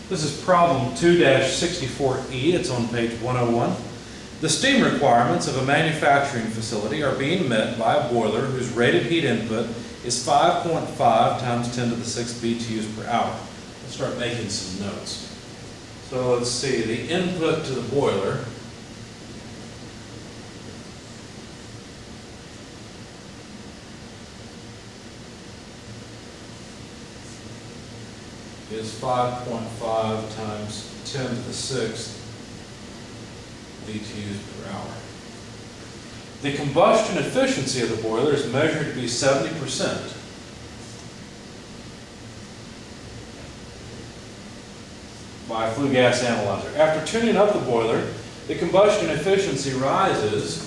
This is problem 2-64E. It's on page 101. The steam requirements of a manufacturing facility are being met by a boiler whose rated heat input is 5.5 times 10 to the 6th BTUs per hour. Let's start making some notes. So let's see, the input to the boiler is 5.5 times 10 to the 6th BTUs per hour. The combustion efficiency of the boiler is measured to be 70% by a flue gas analyzer. After tuning up the boiler, the combustion efficiency rises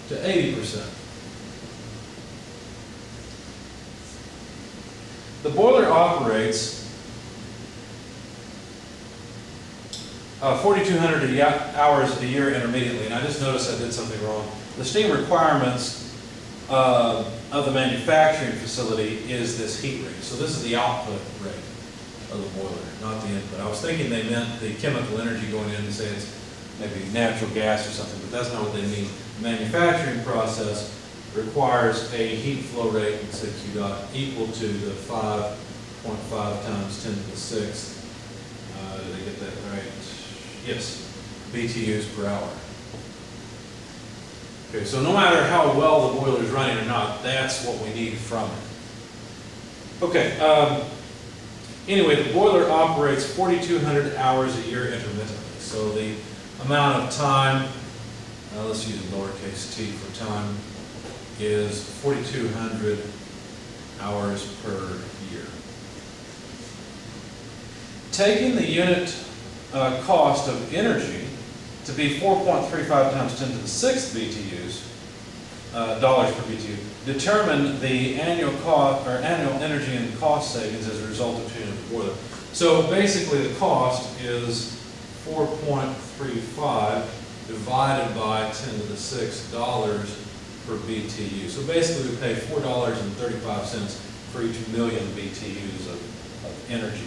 to 80%. The boiler operates 4,200 hours a year intermittently, and I just noticed I did something wrong. The steam requirements of the manufacturing facility is this heat rate. So this is the output rate of the boiler, not the input. I was thinking they meant the chemical energy going in to say it's maybe natural gas or something, but that's not what they mean. The manufacturing process requires a heat flow rate, let's say Q dot, equal to the 5.5 times 10 to the 6th. Did I get that right? Yes, BTUs per hour. Okay, so no matter how well the boiler is running or not, that's what we need from it. Okay, anyway, the boiler operates 4,200 hours a year intermittently. So the amount of time, let's use lowercase t for time, is 4,200 hours per year. Taking the unit cost of energy to be 4.35 times 10 to the 6th BTUs, dollars per BTU, determine the annual cost or annual energy and cost savings as a result of tuning the boiler. So basically the cost is 4.35 divided by 10 to the 6th dollars per BTU. So basically we pay $4.35 for each million BTUs of energy.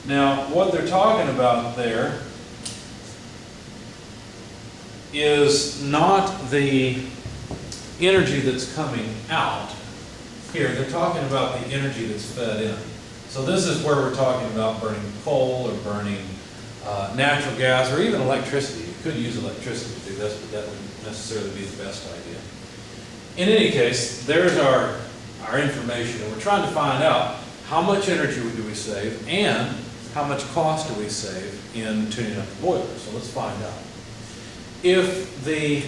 Now, what they're talking about there is not the energy that's coming out. Here, they're talking about the energy that's fed in. So this is where we're talking about burning coal or burning natural gas or even electricity. You could use electricity to do this, but that wouldn't necessarily be the best idea. In any case, there's our information, and we're trying to find out how much energy do we save and how much cost do we save in tuning up the boiler. So let's find out. If the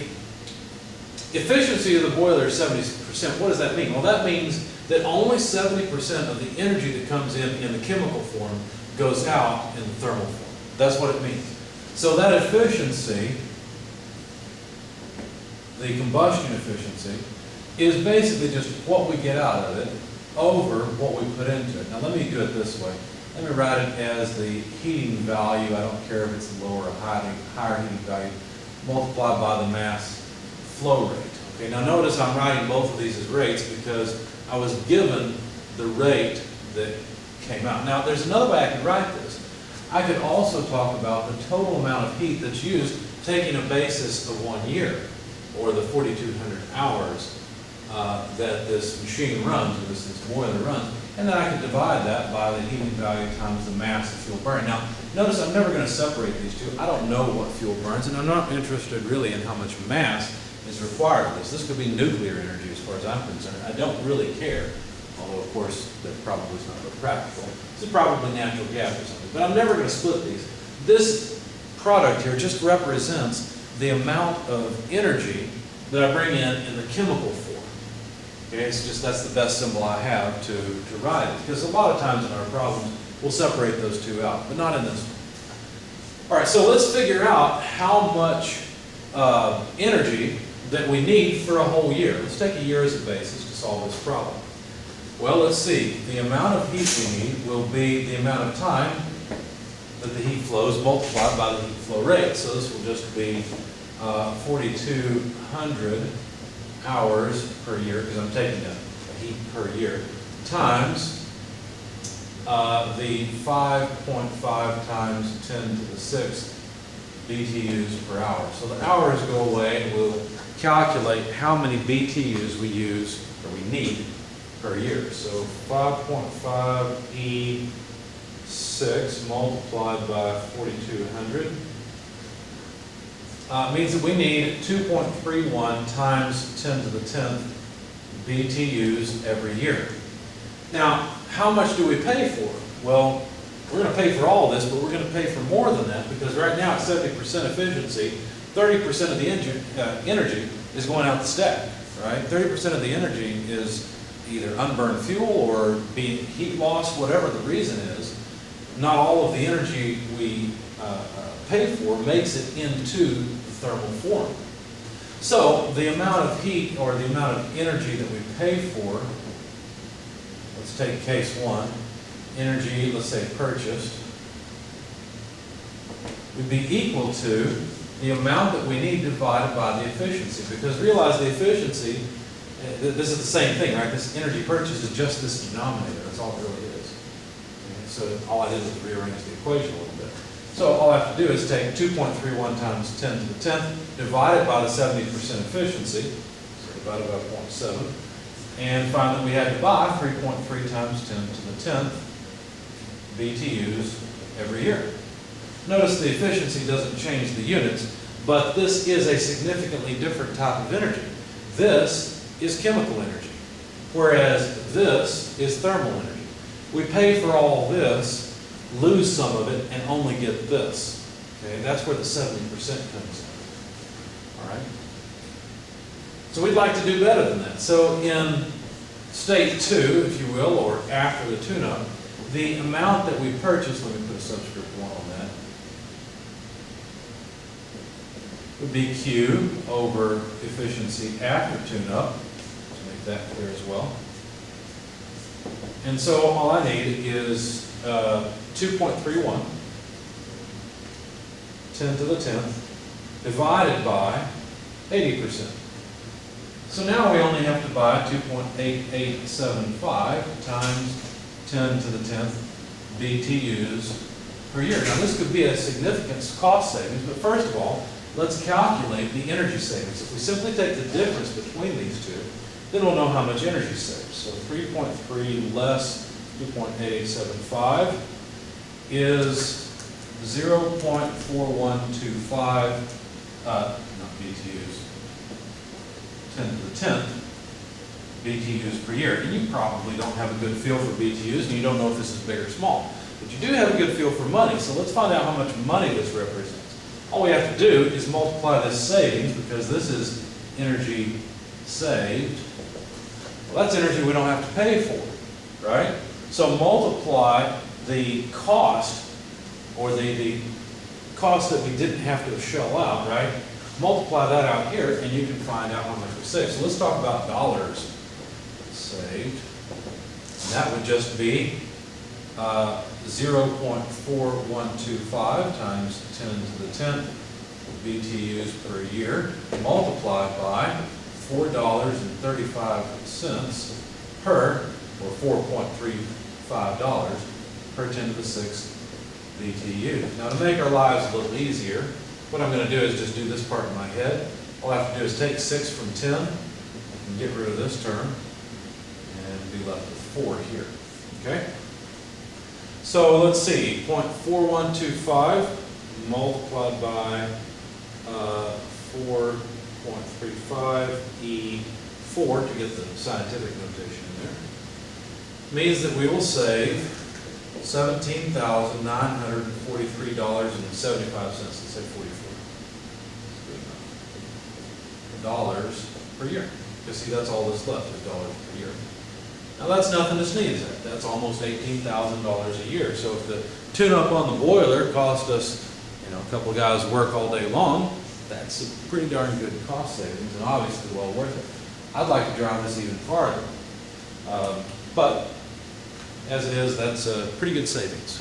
efficiency of the boiler is 70%, what does that mean? Well, that means that only 70% of the energy that comes in the chemical form goes out in the thermal form. That's what it means. So that efficiency, the combustion efficiency, is basically just what we get out of it over what we put into it. Now let me do it this way. Let me write it as the heating value. I don't care if it's the lower or higher heating value, multiplied by the mass flow rate. Okay, now notice I'm writing both of these as rates because I was given the rate that came out. Now there's another way I could write this. I could also talk about the total amount of heat that's used, taking a basis of 1 year, or the 4,200 hours that this machine runs, or this boiler runs. And then I could divide that by the heating value times the mass of fuel burned. Now, notice I'm never going to separate these two. I don't know what fuel burns, and I'm not interested really in how much mass is required for this. This could be nuclear energy as far as I'm concerned. I don't really care, although of course that probably is not very practical. This is probably natural gas or something, but I'm never going to split these. This product here just represents the amount of energy that I bring in the chemical form. Okay, it's just that's the best symbol I have to write it, because a lot of times in our problems we'll separate those two out, but not in this one. All right, so let's figure out how much energy that we need for a whole year. Let's take a year as a basis to solve this problem. Well, let's see. The amount of heat we need will be the amount of time that the heat flows multiplied by the heat flow rate. So this will just be 4,200 hours per year, because I'm taking a heat per year, times the 5.5 times 10 to the 6th BTUs per hour. So the hours go away, and we'll calculate how many BTUs we use, or we need, per year. So 5.5 E6 multiplied by 4,200 means that we need 2.31 times 10 to the 10th BTUs every year. Now, how much do we pay for it? Well, we're going to pay for all of this, but we're going to pay for more than that, because right now at 70% efficiency, 30% of the energy is going out the stack, right? 30% of the energy is either unburned fuel or being heat loss, whatever the reason is. Not all of the energy we pay for makes it into the thermal form. So the amount of heat or the amount of energy that we pay for, let's take case one, energy, let's say purchased, would be equal to the amount that we need divided by the efficiency. Because realize the efficiency, this is the same thing, right? This energy purchase is just this denominator. That's all it really is. Okay, so all I did was rearrange the equation a little bit. So all I have to do is take 2.31 times 10 to the 10th divided by the 70% efficiency, so divided by 0.7, and find that we had to buy 3.3 times 10 to the 10th BTUs every year. Notice the efficiency doesn't change the units, but this is a significantly different type of energy. This is chemical energy, whereas this is thermal energy. We pay for all this, lose some of it, and only get this. Okay, that's where the 70% comes in. All right? So we'd like to do better than that. So in state 2, if you will, or after the tune-up, the amount that we purchase, let me put a subscript 1 on that, would be Q over efficiency after tune-up, to make that clear as well. And so all I need is 2.31, 10 to the 10th, divided by 80%. So now we only have to buy 2.8875 times 10 to the 10th BTUs per year. Now this could be a significant cost savings, but first of all, let's calculate the energy savings. If we simply take the difference between these two, then we'll know how much energy saved. So 3.3 less 2.8875 is 0.4125, not BTUs, 10 to the 10th BTUs per year. And you probably don't have a good feel for BTUs, and you don't know if this is big or small. But you do have a good feel for money, so let's find out how much money this represents. All we have to do is multiply this savings, because this is energy saved. Well, that's energy we don't have to pay for, right? So multiply the cost, or the cost that we didn't have to shell out, right? Multiply that out here, and you can find out how much we saved. So let's talk about dollars saved. And that would just be 0.4125 times 10 to the 10th BTUs per year, multiplied by $4.35 per, or $4.35 per 10 to the 6th BTU. Now to make our lives a little easier, what I'm going to do is just do this part in my head. All I have to do is take 6 from 10 and get rid of this term and be left with 4 here. Okay? So let's see, 0.4125 multiplied by 4.35 E4 to get the scientific notation in there, means that we will save $17,943.75. Let's say 44 dollars per year. You see, that's all that's left is dollars per year. Now that's nothing to sneeze at. That's almost $18,000 a year. So if the tune-up on the boiler cost us, a couple of guys work all day long, that's a pretty darn good cost savings, and obviously well worth it. I'd like to drive this even farther, but as it is, that's a pretty good savings.